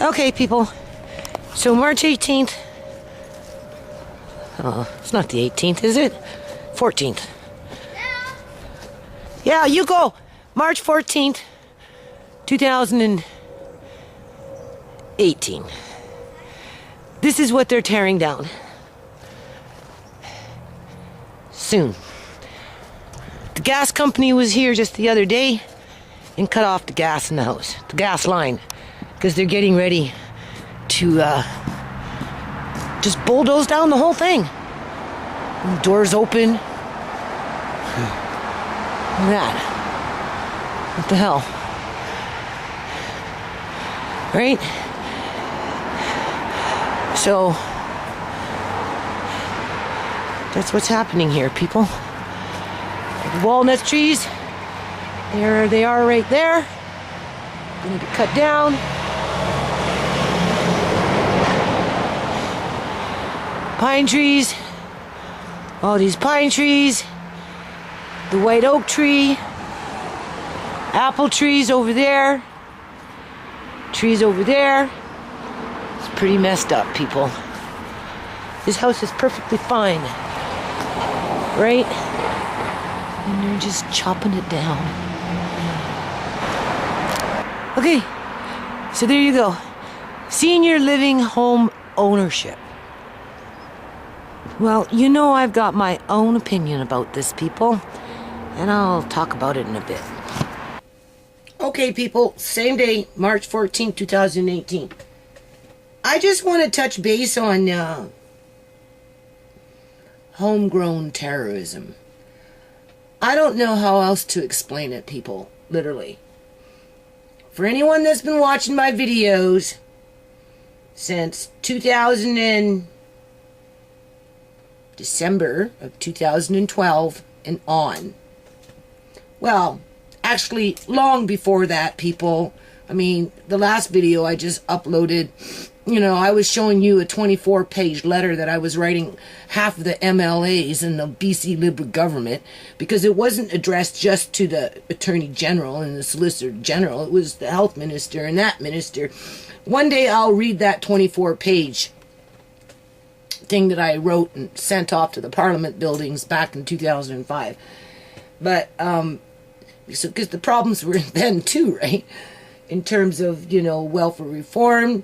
Okay, people. So March 18th. It's not the 18th, is it? 14th. Yeah, you go. March 14th, 2018. This is what they're tearing down. Soon. The gas company was here just the other day and cut off the gas in the house, the gas line, because they're getting ready to just bulldoze down the whole thing. And the doors open. Look at that. What the hell? Right? So that's what's happening here, people. The walnut trees, there they are right there. Going to be cut down. Pine trees. All these pine trees. The white oak tree. Apple trees over there. Trees over there. It's pretty messed up, people. This house is perfectly fine. Right? And they're just chopping it down. Okay, so there you go. Senior living home ownership. Well, you know I've got my own opinion about this, people, and I'll talk about it in a bit. Okay, people, same day, March 14th, 2018. I just want to touch base on homegrown terrorism. I don't know how else to explain it, people, literally. For anyone that's been watching my videos since December of 2012 and on. Well, actually, long before that, people. I mean, the last video I just uploaded, you know, I was showing you a 24-page letter that I was writing half of the MLAs in the BC Liberal government, because it wasn't addressed just to the Attorney General and the Solicitor General. It was the Health Minister and that minister. One day I'll read that 24-page thing that I wrote and sent off to the Parliament buildings back in 2005. But, so, because the problems were then too, right? In terms of, you know, welfare reform.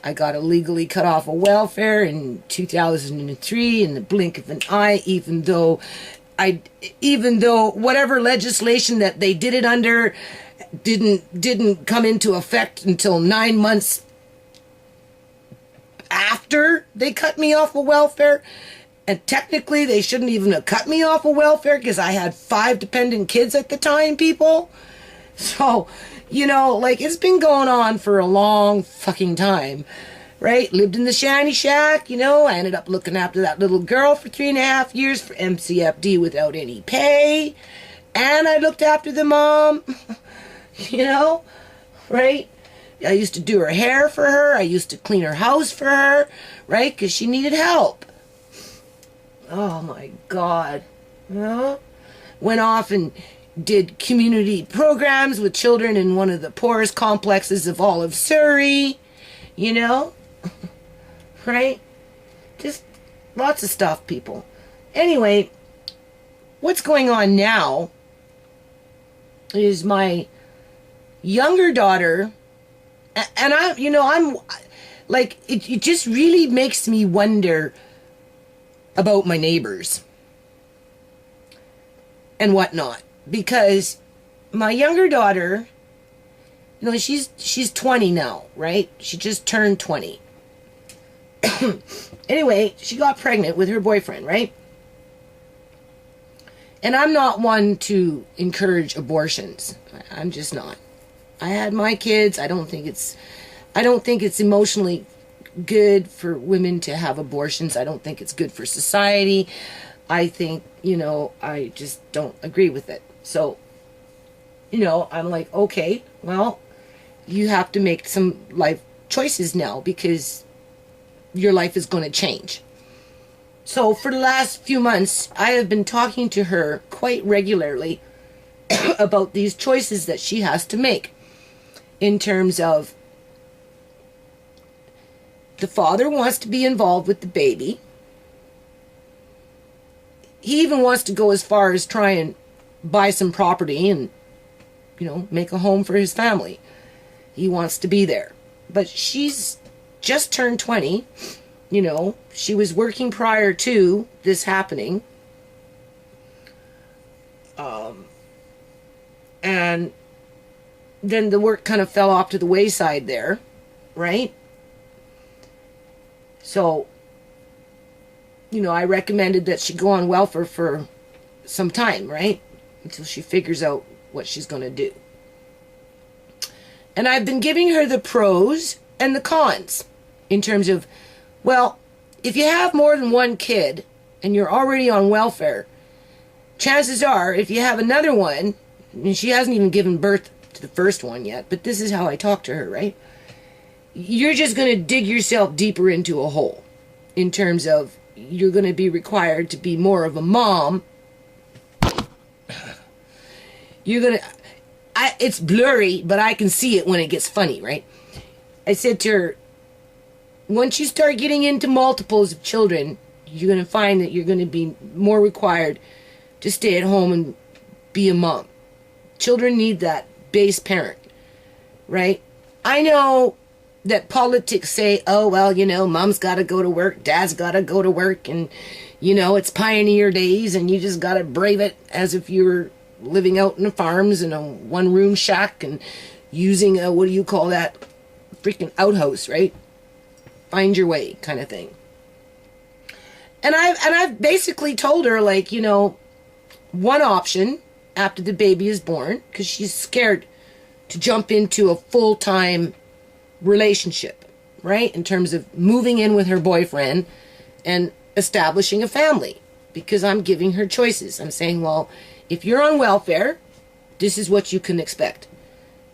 I got illegally cut off of welfare in 2003 in the blink of an eye, even though whatever legislation that they did it under didn't come into effect until 9 months after they cut me off of welfare. And technically they shouldn't even have cut me off of welfare because I had 5 dependent kids at the time, people. So, you know, like, it's been going on for a long fucking time, right? Lived in the shanty shack, you know. I ended up looking after that little girl for 3.5 years for MCFD without any pay. And I looked after the mom, you know, right? I used to do her hair for her. I used to clean her house for her, right? Because she needed help. Oh, my God. You know? Went off and did community programs with children in one of the poorest complexes of all of Surrey, you know, right? Just lots of stuff, people. Anyway, what's going on now is my younger daughter, and I'm like, it just really makes me wonder about my neighbors and whatnot. Because my younger daughter, you know, she's 20 now, right? She just turned 20. Anyway, she got pregnant with her boyfriend, right? And I'm not one to encourage abortions. I'm just not. I had my kids. I don't think it's emotionally good for women to have abortions. I don't think it's good for society. I think, you know, I just don't agree with it. So, you know, I'm like, okay, well, you have to make some life choices now because your life is going to change. So for the last few months, I have been talking to her quite regularly about these choices that she has to make in terms of The father wants to be involved with the baby. He even wants to go as far as try and buy some property and, you know, make a home for his family. He wants to be there. But she's just turned 20. You know, she was working prior to this happening. And then the work kind of fell off to the wayside there, right? So, you know, I recommended that she go on welfare for some time, right? Until she figures out what she's going to do. And I've been giving her the pros and the cons in terms of, well, if you have more than one kid and you're already on welfare, chances are if you have another one, and she hasn't even given birth to the first one yet, but this is how I talk to her, right? You're just going to dig yourself deeper into a hole in terms of you're going to be required to be more of a mom. You're going to... it's blurry, but I can see it when it gets funny, right? I said to her, once you start getting into multiples of children, you're going to find that you're going to be more required to stay at home and be a mom. Children need that base parent, right? I know that politics say, oh, well, you know, mom's got to go to work, dad's got to go to work, and, you know, it's pioneer days, and you just got to brave it as if you were living out in the farms in a one-room shack and using a, what do you call that, freaking outhouse, right? Find your way kind of thing. And I've basically told her, like, you know, one option after the baby is born, because she's scared to jump into a full-time relationship, right? In terms of moving in with her boyfriend and establishing a family, because I'm giving her choices. I'm saying, well, if you're on welfare, this is what you can expect,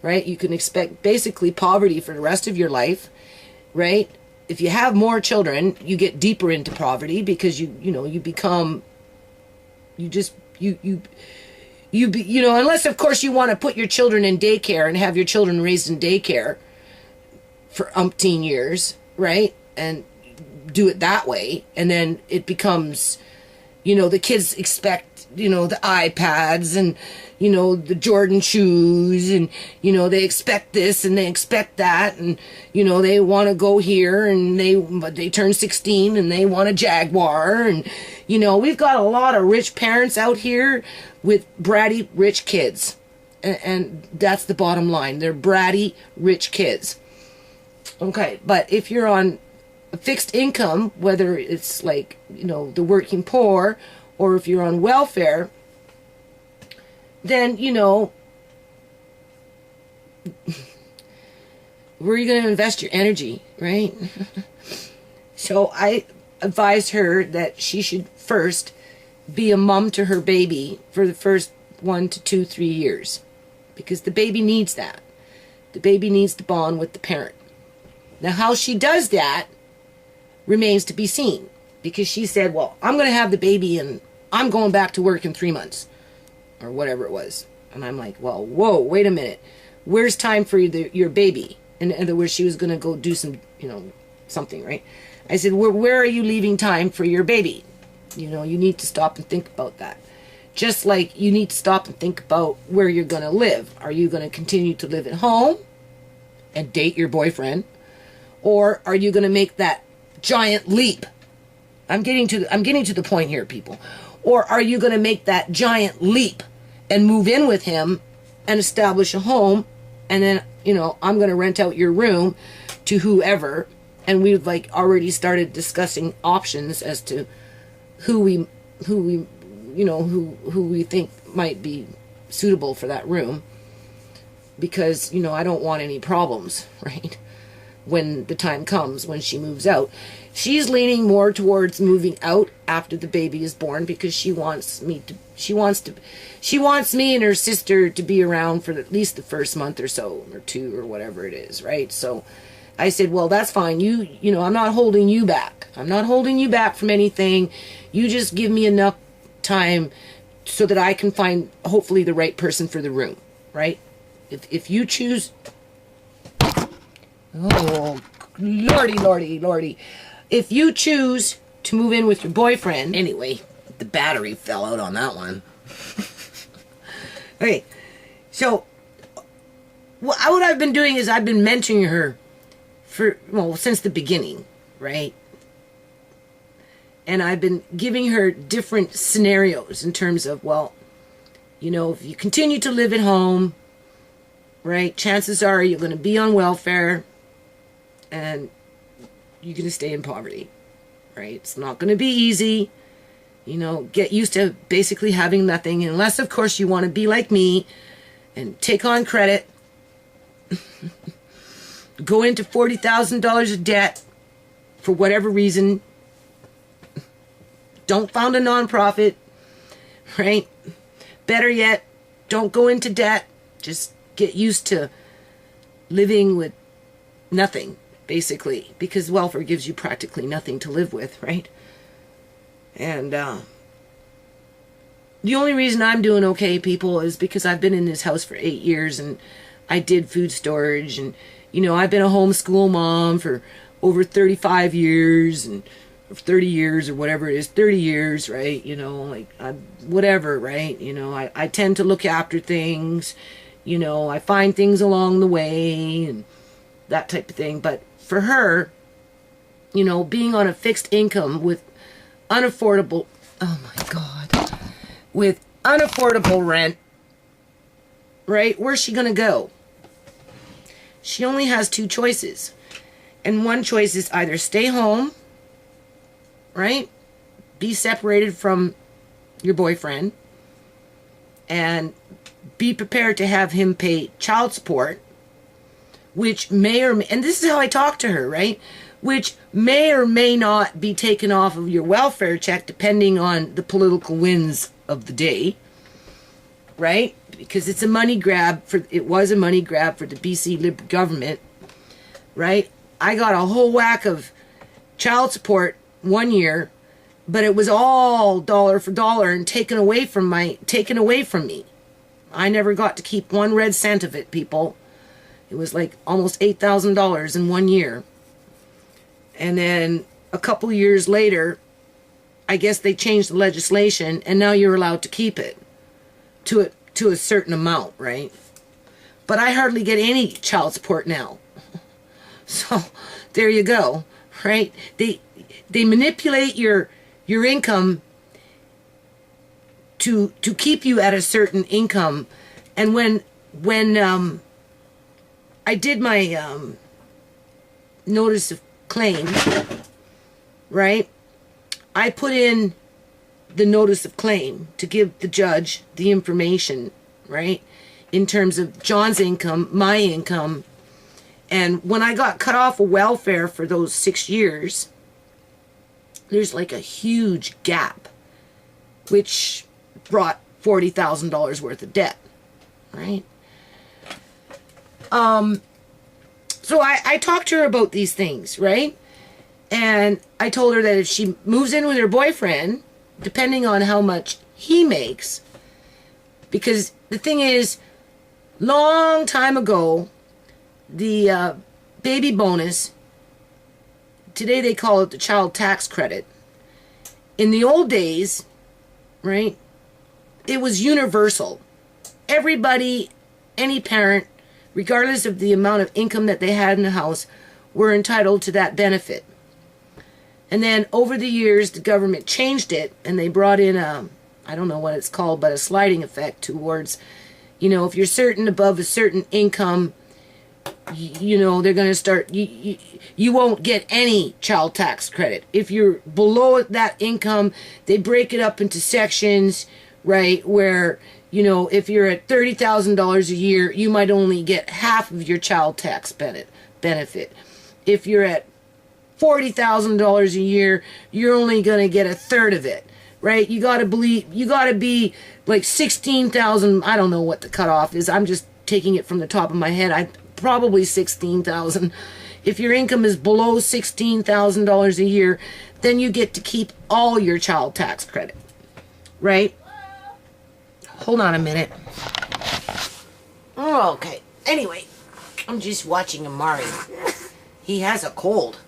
right? You can expect basically poverty for the rest of your life, right? If you have more children, you get deeper into poverty because you know, you become, you know, unless of course you want to put your children in daycare and have your children raised in daycare for umpteen years, right? And do it that way. And then it becomes, you know, the kids expect, you know, the iPads and, you know, the Jordan shoes and, you know, they expect this and they expect that and, you know, they want to go here and they turn 16 and they want a Jaguar and, you know, we've got a lot of rich parents out here with bratty rich kids. And that's the bottom line. They're bratty rich kids. Okay, but if you're on a fixed income, whether it's like, you know, the working poor, or if you're on welfare, then, you know, where are you going to invest your energy, right? So I advised her that she should first be a mom to her baby for the first 1 to 2, 3 years, because the baby needs that. The baby needs to bond with the parent. Now, how she does that remains to be seen, because she said, well, I'm going to have the baby and I'm going back to work in 3 months or whatever it was. And I'm like, well, whoa, wait a minute. Where's time for your baby? In other words, she was going to go do some, you know, something, right? I said, where are you leaving time for your baby? You know, you need to stop and think about that. Just like you need to stop and think about where you're going to live. Are you going to continue to live at home and date your boyfriend? Or are you going to make that giant leap? I'm getting to the point here, people. Or are you going to make that giant leap and move in with him and establish a home, and then, you know, I'm going to rent out your room to whoever, and we've like already started discussing options as to who we think might be suitable for that room, because, you know, I don't want any problems, right? When the time comes, when she moves out. She's leaning more towards moving out after the baby is born, because she wants me and her sister to be around for at least the first month or so, or 2, or whatever it is, right? So I said, well, that's fine. You know, I'm not holding you back. I'm not holding you back from anything. You just give me enough time so that I can find, hopefully, the right person for the room, right? If you choose... Oh, lordy, lordy, lordy. If you choose to move in with your boyfriend, anyway, the battery fell out on that one. Okay, so what I've been doing is I've been mentoring her since the beginning, right? And I've been giving her different scenarios in terms of, well, you know, if you continue to live at home, right, chances are you're going to be on welfare and you're going to stay in poverty, right? It's not going to be easy. You know, get used to basically having nothing, unless, of course, you want to be like me and take on credit, go into $40,000 of debt for whatever reason, don't found a nonprofit, right? Better yet, don't go into debt. Just get used to living with nothing, basically, because welfare gives you practically nothing to live with, right? And the only reason I'm doing okay, people, is because I've been in this house for 8 years and I did food storage, and, you know, I've been a homeschool mom for over 35 years and 30 years or whatever it is, 30 years, right? You know, like, whatever, right? You know, I tend to look after things, you know, I find things along the way and that type of thing. But for her, you know, being on a fixed income with unaffordable, oh my God, with unaffordable rent, right? Where's she gonna go? She only has two choices. And one choice is either stay home, right? Be separated from your boyfriend and be prepared to have him pay child support, which may or may, and this is how I talk to her, right? Which may or may not be taken off of your welfare check depending on the political winds of the day, right? Because it's a money grab it was a money grab for the BC Liberal government, right? I got a whole whack of child support one year, but it was all dollar for dollar and taken away from me. I never got to keep 1 red cent of it, people. It was like almost $8,000 in 1 year. And then a couple years later, I guess they changed the legislation, and now you're allowed to keep it to a certain amount, right? But I hardly get any child support now. So there you go, right? They manipulate your income to keep you at a certain income. And when I did my notice of claim, right, I put in the notice of claim to give the judge the information, right, in terms of John's income, my income. And when I got cut off of welfare for those 6 years, there's like a huge gap, which brought $40,000 worth of debt, right? So I talked to her about these things, right? And I told her that if she moves in with her boyfriend, depending on how much he makes, because the thing is, long time ago, the baby bonus, today they call it the child tax credit. In the old days, right, it was universal. Everybody, any parent, regardless of the amount of income that they had in the house, were entitled to that benefit. And then over the years, the government changed it, and they brought in I don't know what it's called, but a sliding effect towards, you know, if you're above a certain income, you know, they're going to start, you won't get any child tax credit. If you're below that income, they break it up into sections, right, where, you know, if you're at $30,000 a year, you might only get half of your child tax benefit. If you're at $40,000 a year, you're only going to get a third of it, right? You got to be like 16,000. I don't know what the cutoff is. I'm just taking it from the top of my head. Probably 16,000. If your income is below $16,000 a year, then you get to keep all your child tax credit, right? Hold on a minute. Oh, okay. Anyway, I'm just watching Amari. He has a cold.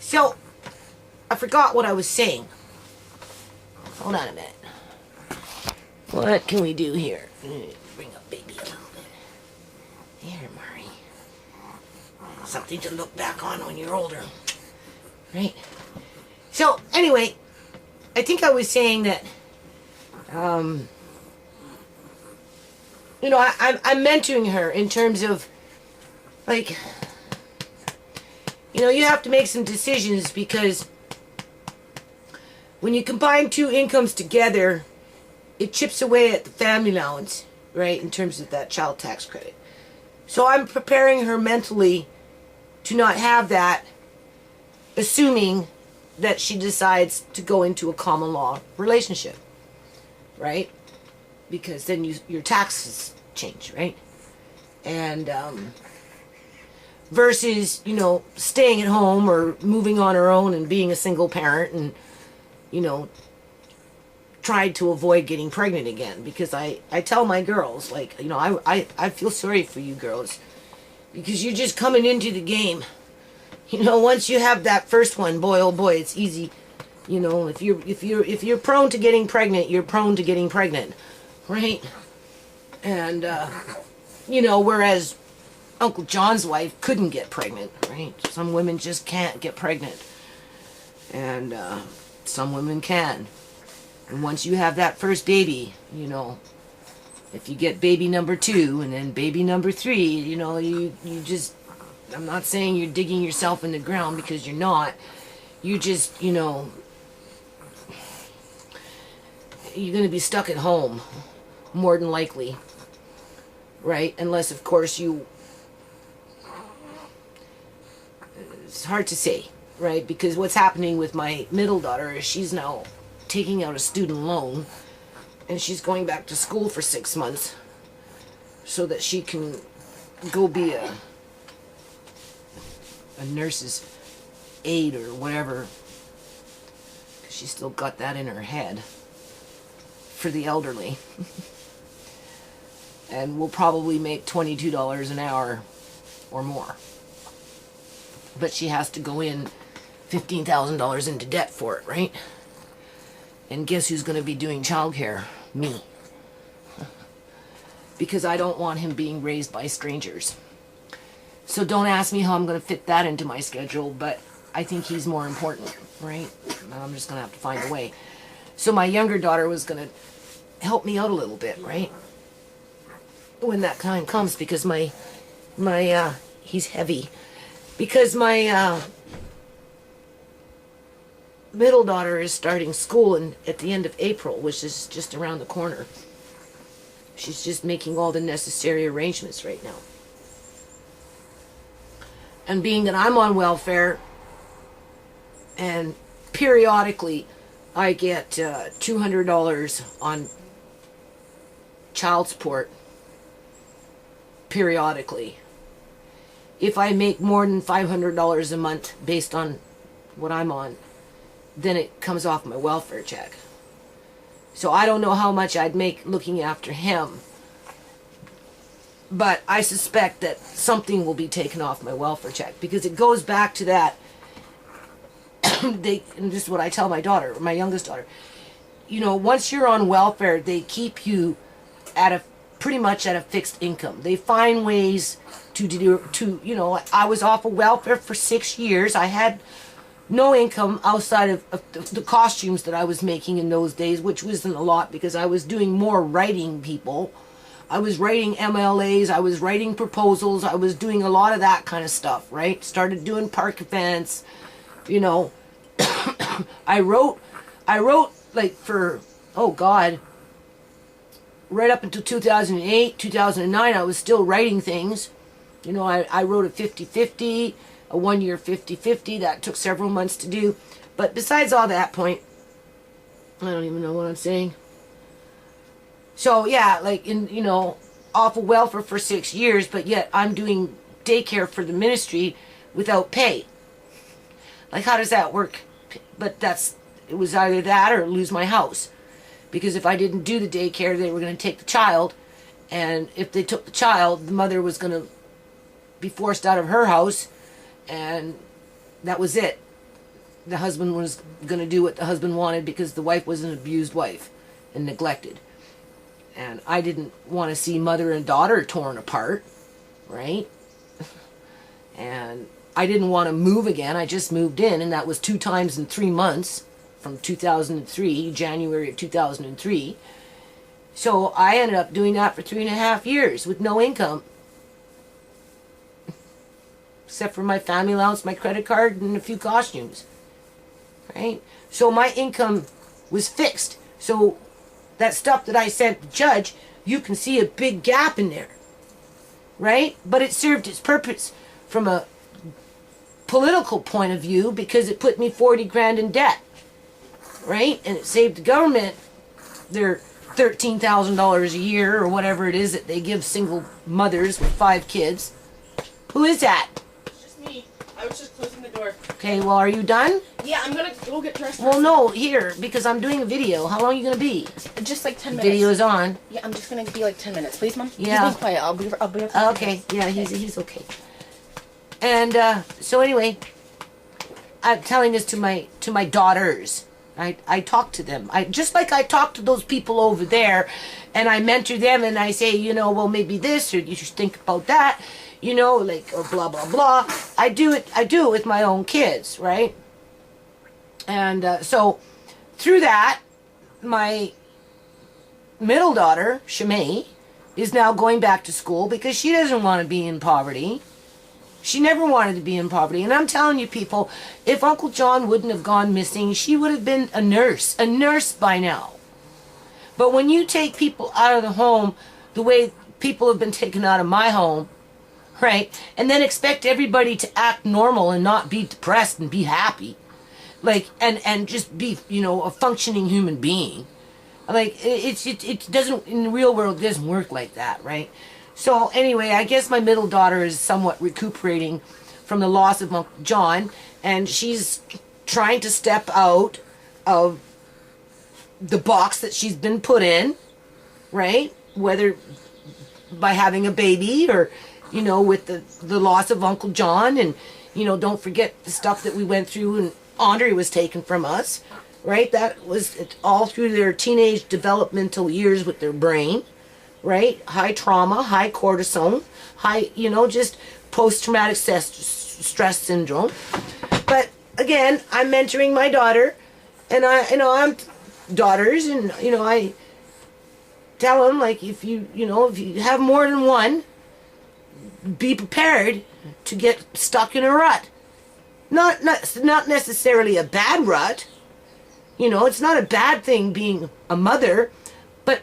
So, I forgot what I was saying. Hold on a minute. What can we do here? Bring up baby a little bit. Here, Murray. Something to look back on when you're older. Right? So, anyway, I think I was saying that, I'm mentoring her in terms of, like, you have to make some decisions, because when you combine two incomes together, it chips away at the family allowance, right, in terms of that child tax credit. So I'm preparing her mentally to not have that, assuming that she decides to go into a common law relationship, right? Because then your taxes change, right? And versus, staying at home or moving on her own and being a single parent and, tried to avoid getting pregnant again. Because I tell my girls, like, I feel sorry for you girls, because you're just coming into the game. Once you have that first one, boy, oh boy, it's easy. If you're prone to getting pregnant, you're prone to getting pregnant, right? And whereas Uncle John's wife couldn't get pregnant, right? Some women just can't get pregnant, and some women can. And once you have that first baby, if you get baby number 2 and then baby number 3, you just, I'm not saying you're digging yourself in the ground, because you're not. You just, you're going to be stuck at home, more than likely, right? Unless, of course, it's hard to say, right? Because what's happening with my middle daughter is she's now taking out a student loan, and she's going back to school for 6 months so that she can go be a nurse's aide or whatever, because she's still got that in her head for the elderly. And we'll probably make $22 an hour or more, but she has to go in $15,000 into debt for it, right? And guess who's going to be doing childcare? Me. Because I don't want him being raised by strangers. So don't ask me how I'm going to fit that into my schedule, but I think he's more important, right? I'm just going to have to find a way. So my younger daughter was going to help me out a little bit, right? When that time comes, because my he's heavy. Because my middle daughter is starting school at the end of April, which is just around the corner. She's just making all the necessary arrangements right now. And being that I'm on welfare, and periodically I get $200 on child support, periodically. If I make more than $500 a month based on what I'm on, then it comes off my welfare check. So I don't know how much I'd make looking after him, but I suspect that something will be taken off my welfare check, because it goes back to that. And this is what I tell my daughter, my youngest daughter. Once you're on welfare, they keep you pretty much at a fixed income. They find ways I was off of welfare for 6 years. I had no income outside of the costumes that I was making in those days, which wasn't a lot, because I was doing more writing, people. I was writing MLAs, I was writing proposals, I was doing a lot of that kind of stuff, right? Started doing park events, I wrote like for, oh God, right up until 2008, 2009, I was still writing things. I wrote a 50-50, a 1 year 50-50, that took several months to do. But besides all that point, I don't even know what I'm saying. So yeah, like off of welfare for 6 years, but yet I'm doing daycare for the ministry without pay. Like, how does that work? But it was either that or lose my house. Because if I didn't do the daycare, they were going to take the child. And if they took the child, the mother was going to be forced out of her house, and that was it. The husband was going to do what the husband wanted because the wife was an abused wife and neglected. And I didn't want to see mother and daughter torn apart, right? And I didn't want to move again. I just moved in, and that was 2 times in 3 months from 2003, January of 2003. So I ended up doing that for 3.5 years with no income. Except for my family allowance, my credit card, and a few costumes. Right? So my income was fixed. So that stuff that I sent the judge, you can see a big gap in there. Right? But it served its purpose from a political point of view because it put me 40 grand in debt. Right? And it saved the government their $13,000 a year or whatever it is that they give single mothers with 5 kids. Who is that? It's just me. I was just closing the door. Okay, well, are you done? Yeah, I'm gonna go get dressed. Well, no, here, because I'm doing a video. How long are you going to be? Just like 10 minutes. Video is on. Yeah, I'm just gonna be like 10 minutes, please, Mom. Yeah. Just be quiet. I'll be Okay, yeah, he's okay. And so anyway, I'm telling this to my daughters. I talk to them. Just like I talk to those people over there, and I mentor them, and I say, well, maybe this, or you should think about that, like, or blah blah blah. I do it with my own kids, right? And so through that, my middle daughter, Shimei, is now going back to school because she doesn't want to be in poverty. She never wanted to be in poverty. And I'm telling you, people, if Uncle John wouldn't have gone missing, she would have been a nurse by now. But when you take people out of the home the way people have been taken out of my home, right, and then expect everybody to act normal and not be depressed and be happy, like, and just be, a functioning human being, like, it doesn't, in the real world, it doesn't work like that, right? So anyway, I guess my middle daughter is somewhat recuperating from the loss of Uncle John, and she's trying to step out of the box that she's been put in, right? Whether by having a baby or, with the loss of Uncle John, and, don't forget the stuff that we went through and Andre was taken from us, right? That was all through their teenage developmental years with their brain. Right? High trauma, high cortisone, high, just post-traumatic stress syndrome. But again, I'm mentoring my daughter, and I'm daughters, and, I tell them, like, if you have more than one, be prepared to get stuck in a rut. Not necessarily a bad rut. It's not a bad thing being a mother, but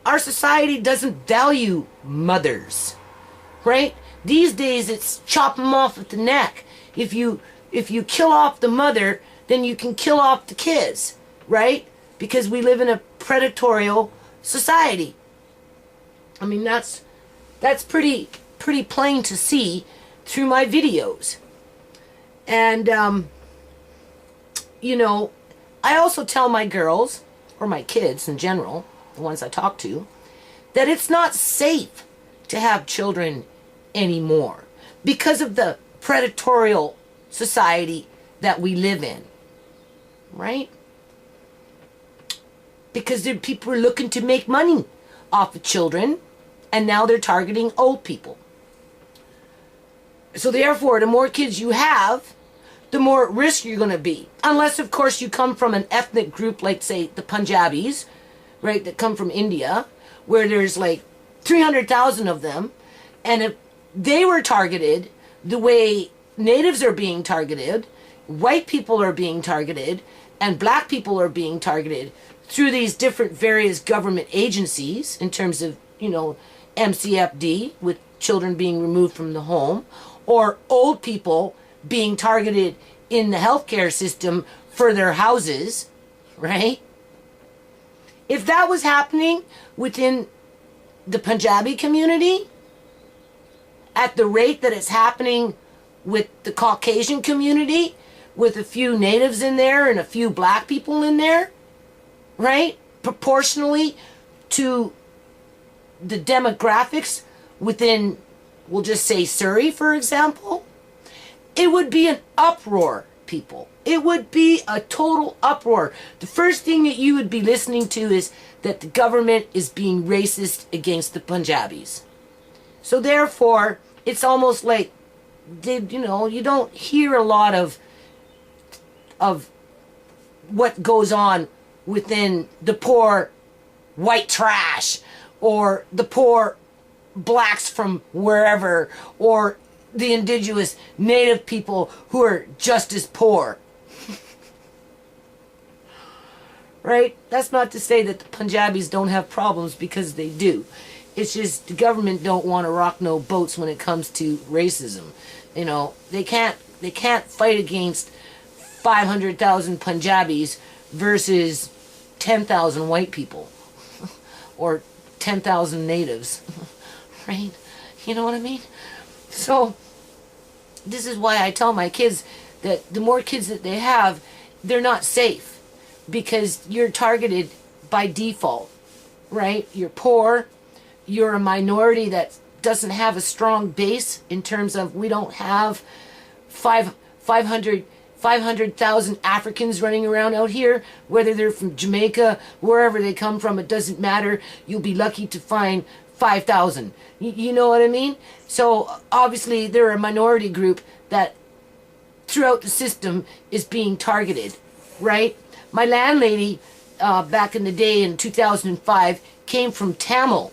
our society doesn't value mothers, right? These days it's chop them off at the neck. If you kill off the mother, then you can kill off the kids, right? Because we live in a predatorial society. I mean, that's pretty plain to see through my videos. And I also tell my girls, or my kids in general, the ones I talk to, that it's not safe to have children anymore because of the predatorial society that we live in, right? Because people are looking to make money off of children, and now they're targeting old people. So therefore, the more kids you have, the more at risk you're going to be. Unless, of course, you come from an ethnic group like, say, the Punjabis, right, that come from India, where there's like 300,000 of them, and if they were targeted the way natives are being targeted, white people are being targeted, and black people are being targeted through these different various government agencies in terms of, MCFD, with children being removed from the home, or old people being targeted in the healthcare system for their houses, right? If that was happening within the Punjabi community at the rate that it's happening with the Caucasian community, with a few natives in there and a few black people in there, right? Proportionally to the demographics within we'll just say Surrey, for example, it would be an uproar, people. It would be a total uproar. The first thing that you would be listening to is that the government is being racist against the Punjabis. So therefore, it's almost like, you don't hear a lot of what goes on within the poor white trash, or the poor blacks from wherever, or the indigenous native people who are just as poor. Right? That's not to say that the Punjabis don't have problems, because they do. It's just the government don't want to rock no boats when it comes to racism. They can't fight against 500,000 Punjabis versus 10,000 white people or 10,000 natives. Right? You know what I mean? So this is why I tell my kids that the more kids that they have, they're not safe, because you're targeted by default, right? You're poor, you're a minority that doesn't have a strong base in terms of, we don't have 500,000 Africans running around out here, whether they're from Jamaica, wherever they come from, it doesn't matter. You'll be lucky to find 5,000. You know what I mean? So obviously they're a minority group that throughout the system is being targeted, right? My landlady back in the day in 2005 came from Tamil,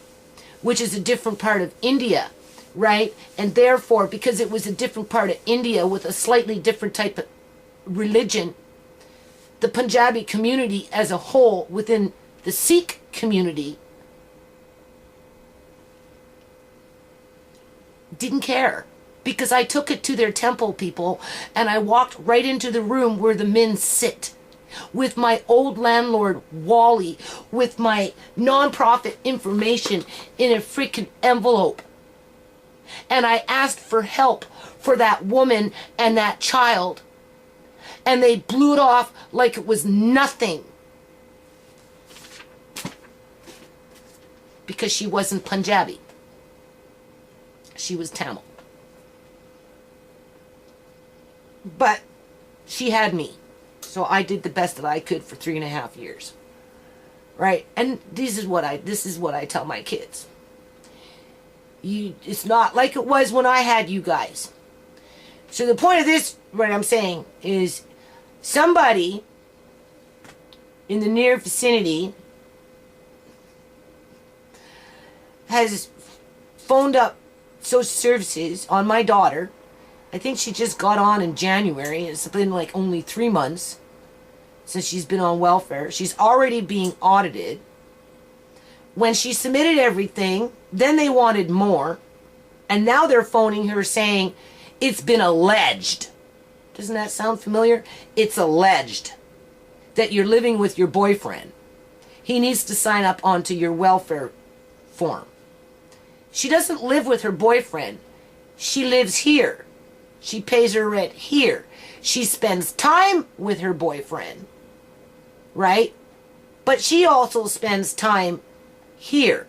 which is a different part of India, right? And therefore, because it was a different part of India with a slightly different type of religion, the Punjabi community as a whole within the Sikh community didn't care, because I took it to their temple, people, and I walked right into the room where the men sit with my old landlord Wally, with my nonprofit information in a freaking envelope, and I asked for help for that woman and that child, and they blew it off like it was nothing, because she wasn't Punjabi. She was Tamil. But she had me. So I did the best that I could for 3.5 years. Right? And this is what I tell my kids. It's not like it was when I had you guys. So the point of this, what I'm saying, is somebody in the near vicinity has phoned up social services on my daughter. I think she just got on in January. It's been like only 3 months since she's been on welfare. She's already being audited. When she submitted everything, then they wanted more. And now they're phoning her saying it's been alleged. Doesn't that sound familiar? It's alleged that you're living with your boyfriend. He needs to sign up onto your welfare form. She doesn't live with her boyfriend. She lives here. She pays her rent here. She spends time with her boyfriend, right? But she also spends time here,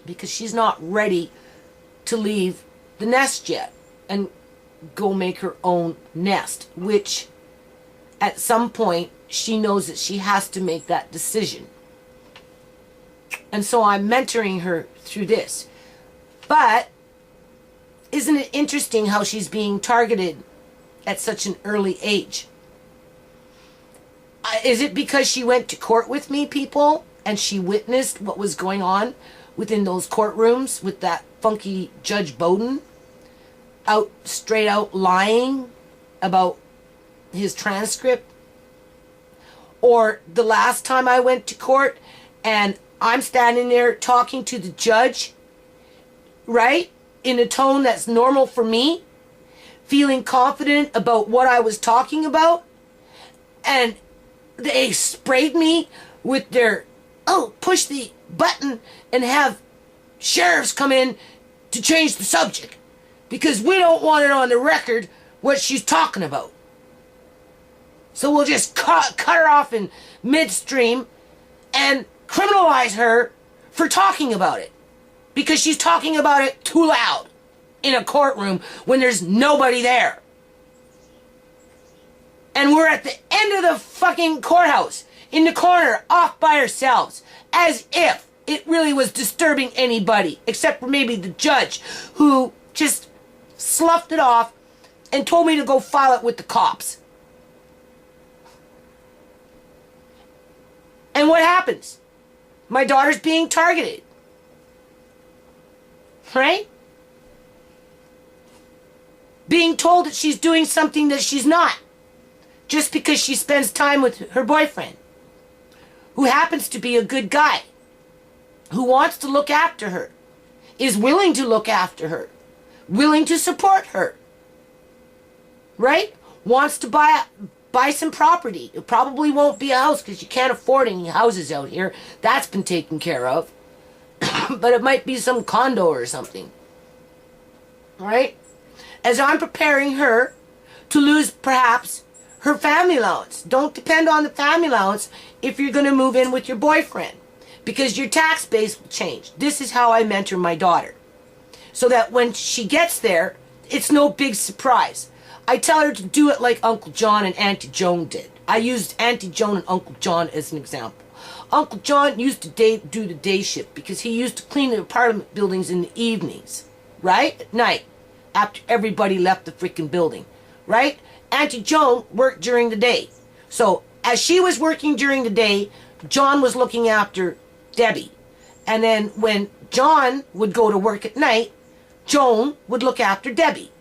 because she's not ready to leave the nest yet and go make her own nest, which at some point she knows that she has to make that decision. And so I'm mentoring her through this. But isn't it interesting how she's being targeted at such an early age? Is it because she went to court with me, people, and she witnessed what was going on within those courtrooms with that funky Judge Bowden straight out lying about his transcript? Or the last time I went to court and I'm standing there talking to the judge, right, in a tone that's normal for me, feeling confident about what I was talking about, and they sprayed me with their, push the button and have sheriffs come in to change the subject because we don't want it on the record what she's talking about. So we'll just cut her off in midstream and criminalize her for talking about it. because she's talking about it too loud in a courtroom when there's nobody there. And we're at the end of the fucking courthouse, in the corner, off by ourselves, as if it really was disturbing anybody, except for maybe the judge, who just sloughed it off and told me to go file it with the cops. And what happens? My daughter's being targeted. Right? Being told that she's doing something that she's not, just because she spends time with her boyfriend, who happens to be a good guy, who wants to look after her, is willing to look after her, willing to support her, right? Wants to buy some property. It probably won't be a house because you can't afford any houses out here. That's been taken care of. But it might be some condo or something, right? As I'm preparing her to lose perhaps her family allowance. Don't depend on the family allowance if you're going to move in with your boyfriend, because your tax base will change. This is how I mentor my daughter, so that when she gets there, it's no big surprise. I tell her to do it like Uncle John and Auntie Joan did. I used Auntie Joan and Uncle John as an example. Uncle John used to do the day shift because he used to clean the apartment buildings in the evenings, right? At night, after everybody left the freaking building, right? Auntie Joan worked during the day. So as she was working during the day, John was looking after Debbie. And then when John would go to work at night, Joan would look after Debbie.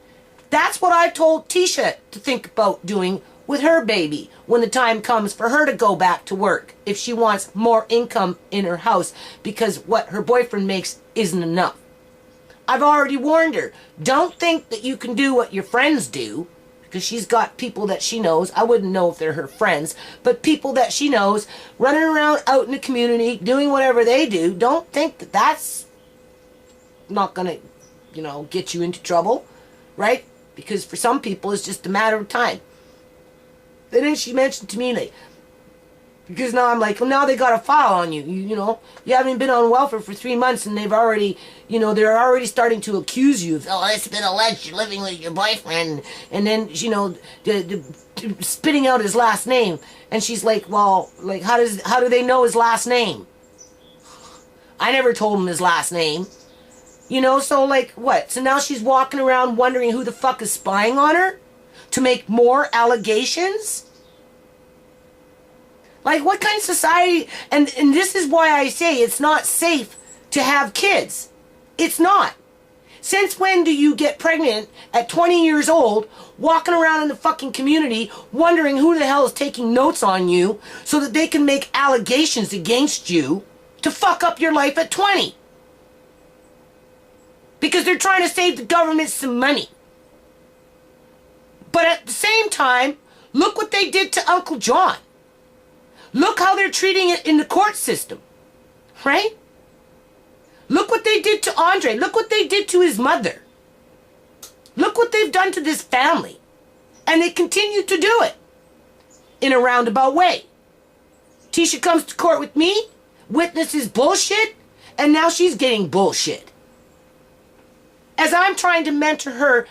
That's what I told Tisha to think about doing with her baby when the time comes for her to go back to work, if she wants more income in her house, because what her boyfriend makes isn't enough. I've already warned her, don't think that you can do what your friends do, because she's got people that she knows. I wouldn't know if they're her friends, but people that she knows running around out in the community doing whatever they do. Don't think that that's not gonna, get you into trouble, right? Because for some people it's just a matter of time. And then she mentioned to me, like, because now I'm like, well, now they got a file on you. You haven't been on welfare for 3 months, and they've already, they're already starting to accuse you of, oh, it's been alleged you're living with your boyfriend, and then, the spitting out his last name. And she's like, well, like, how do they know his last name? I never told him his last name. So like, what? So now she's walking around wondering who the fuck is spying on her to make more allegations? Like, what kind of society? And this is why I say it's not safe to have kids. It's not. Since when do you get pregnant at 20 years old, walking around in the fucking community, wondering who the hell is taking notes on you so that they can make allegations against you to fuck up your life at 20? Because they're trying to save the government some money. But at the same time, look what they did to Uncle John. Look how they're treating it in the court system, right? Look what they did to Andre. Look what they did to his mother. Look what they've done to this family. And they continue to do it in a roundabout way. Tisha comes to court with me, witnesses bullshit, and now she's getting bullshit. As I'm trying to mentor her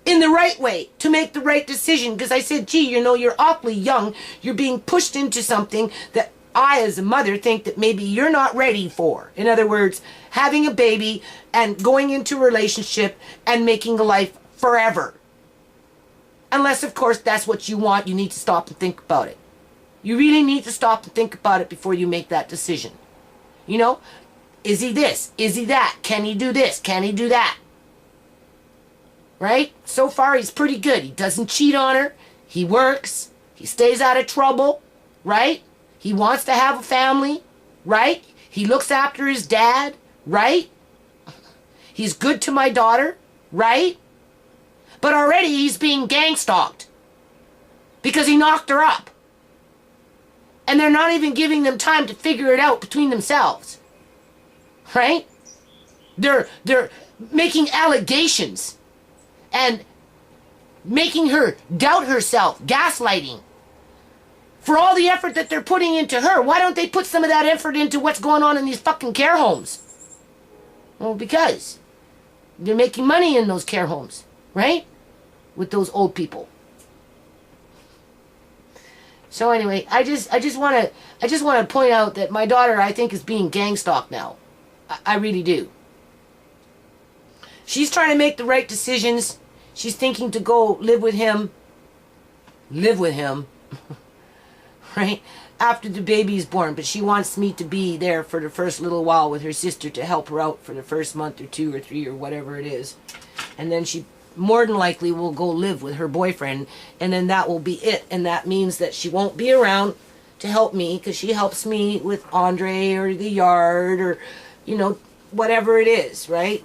in the right way, to make the right decision, because I said, gee, you're awfully young. You're being pushed into something that I, as a mother, think that maybe you're not ready for. In other words, having a baby and going into a relationship and making a life forever. Unless, of course, that's what you want. You need to stop and think about it. You really need to stop and think about it before you make that decision. Is he this? Is he that? Can he do this? Can he do that? Right? So far, he's pretty good. He doesn't cheat on her. He works. He stays out of trouble. Right? He wants to have a family. Right? He looks after his dad. Right? He's good to my daughter. Right? But already he's being gang stalked because he knocked her up. And they're not even giving them time to figure it out between themselves. Right? They're making allegations and making her doubt herself, gaslighting. For all the effort that they're putting into her, why don't they put some of that effort into what's going on in these fucking care homes? Well, because they're making money in those care homes, right? With those old people. So anyway, I just want to point out that my daughter, I think, is being gang stalked now. I really do. She's trying to make the right decisions. She's thinking to go live with him, right, after the baby is born. But she wants me to be there for the first little while with her sister to help her out for the first month or 2 or 3 or whatever it is. And then she more than likely will go live with her boyfriend, and then that will be it. And that means that she won't be around to help me, because she helps me with Andre or the yard or, you know, whatever it is, right?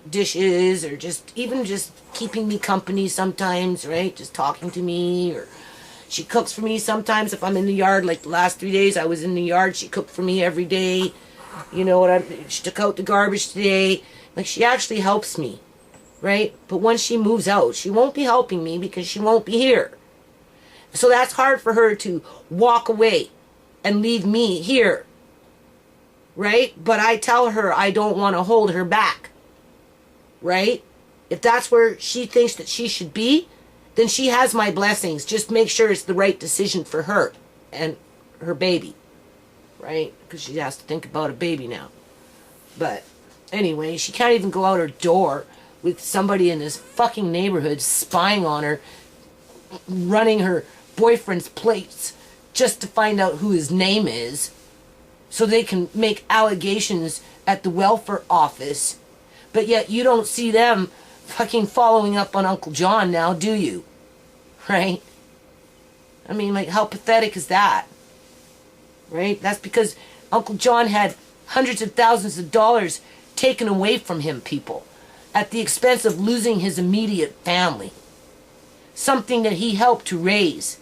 Dishes, or even just keeping me company sometimes, right? Just talking to me, or she cooks for me sometimes if I'm in the yard. Like the last 3 days I was in the yard, she cooked for me every day. You know what? She took out the garbage today. Like, she actually helps me, right? But once she moves out, she won't be helping me because she won't be here. So that's hard for her to walk away and leave me here, right? But I tell her I don't want to hold her back, right? If that's where she thinks that she should be, then she has my blessings. Just make sure it's the right decision for her and her baby, right? Because she has to think about a baby now. But anyway, she can't even go out her door with somebody in this fucking neighborhood spying on her, running her boyfriend's plates just to find out who his name is, so they can make allegations at the welfare office. But yet you don't see them fucking following up on Uncle John now, do you? Right? I mean, like, how pathetic is that? Right? That's because Uncle John had hundreds of thousands of dollars taken away from him, people, at the expense of losing his immediate family. Something that he helped to raise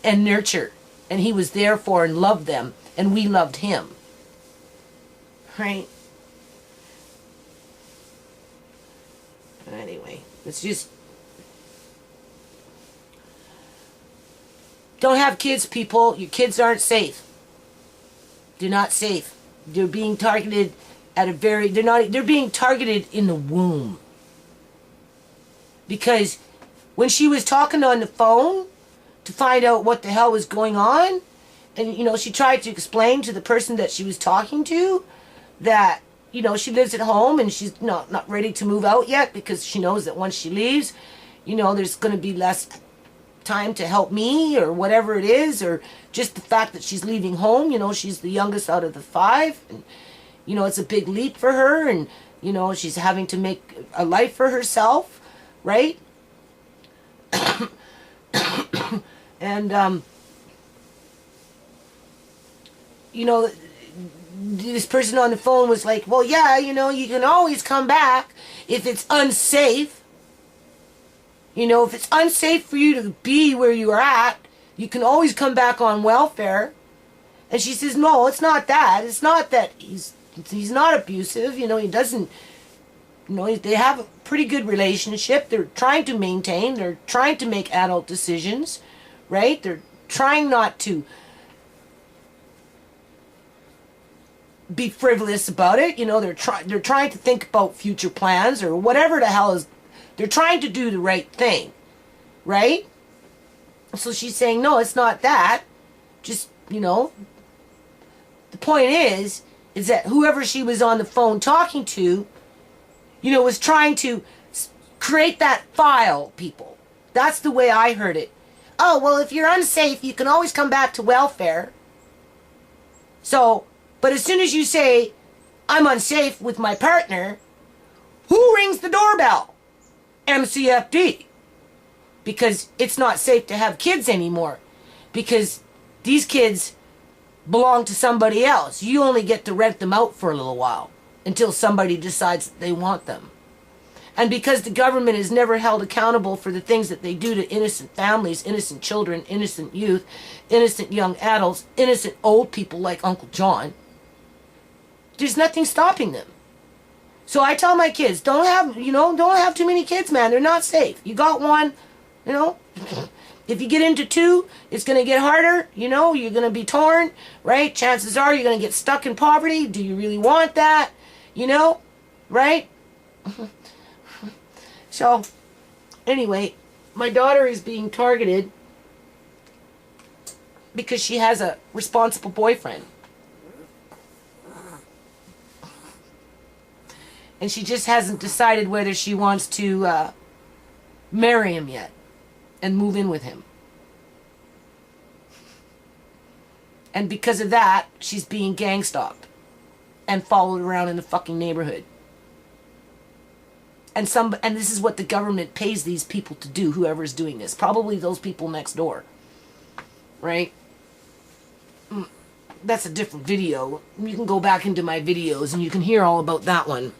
and nurture, and he was there for and loved them, and we loved him. Right? Anyway, it's just, don't have kids, people. Your kids aren't safe. They're not safe. They're being targeted at a very, they're being targeted in the womb. Because when she was talking on the phone to find out what the hell was going on, and, you know, she tried to explain to the person that she was talking to that, you know, she lives at home and she's not ready to move out yet, because she knows that once she leaves, you know, there's going to be less time to help me or whatever it is, or just the fact that she's leaving home. You know, she's the youngest out of the 5, and, you know, it's a big leap for her, and, you know, she's having to make a life for herself, right? And, you know, this person on the phone was like, well, yeah, you know, you can always come back if it's unsafe. You know, if it's unsafe for you to be where you are at, you can always come back on welfare. And she says, no, it's not that. It's not that he's not abusive. You know, he doesn't, you know, they have a pretty good relationship. They're trying to maintain. They're trying to make adult decisions, right? They're trying not to be frivolous about it. You know, they're trying to think about future plans or whatever the hell is. They're trying to do the right thing, right? So she's saying, no, it's not that. Just, you know, the point is that whoever she was on the phone talking to, you know, was trying to create that file, people. That's the way I heard it. Oh, well, if you're unsafe, you can always come back to welfare. So, but as soon as you say, I'm unsafe with my partner, who rings the doorbell? MCFD. Because it's not safe to have kids anymore. Because these kids belong to somebody else. You only get to rent them out for a little while until somebody decides that they want them. And because the government is never held accountable for the things that they do to innocent families, innocent children, innocent youth, innocent young adults, innocent old people like Uncle John, there's nothing stopping them. So I tell my kids, don't have too many kids, man. They're not safe. You got one, you know. If you get into 2, it's going to get harder. You know, you're going to be torn, right? Chances are you're going to get stuck in poverty. Do you really want that? You know? Right? So, anyway, my daughter is being targeted because she has a responsible boyfriend. And she just hasn't decided whether she wants to marry him yet and move in with him. And because of that, she's being gang stalked and followed around in the fucking neighborhood. And this is what the government pays these people to do, whoever's doing this. Probably those people next door. Right? That's a different video. You can go back into my videos and you can hear all about that one.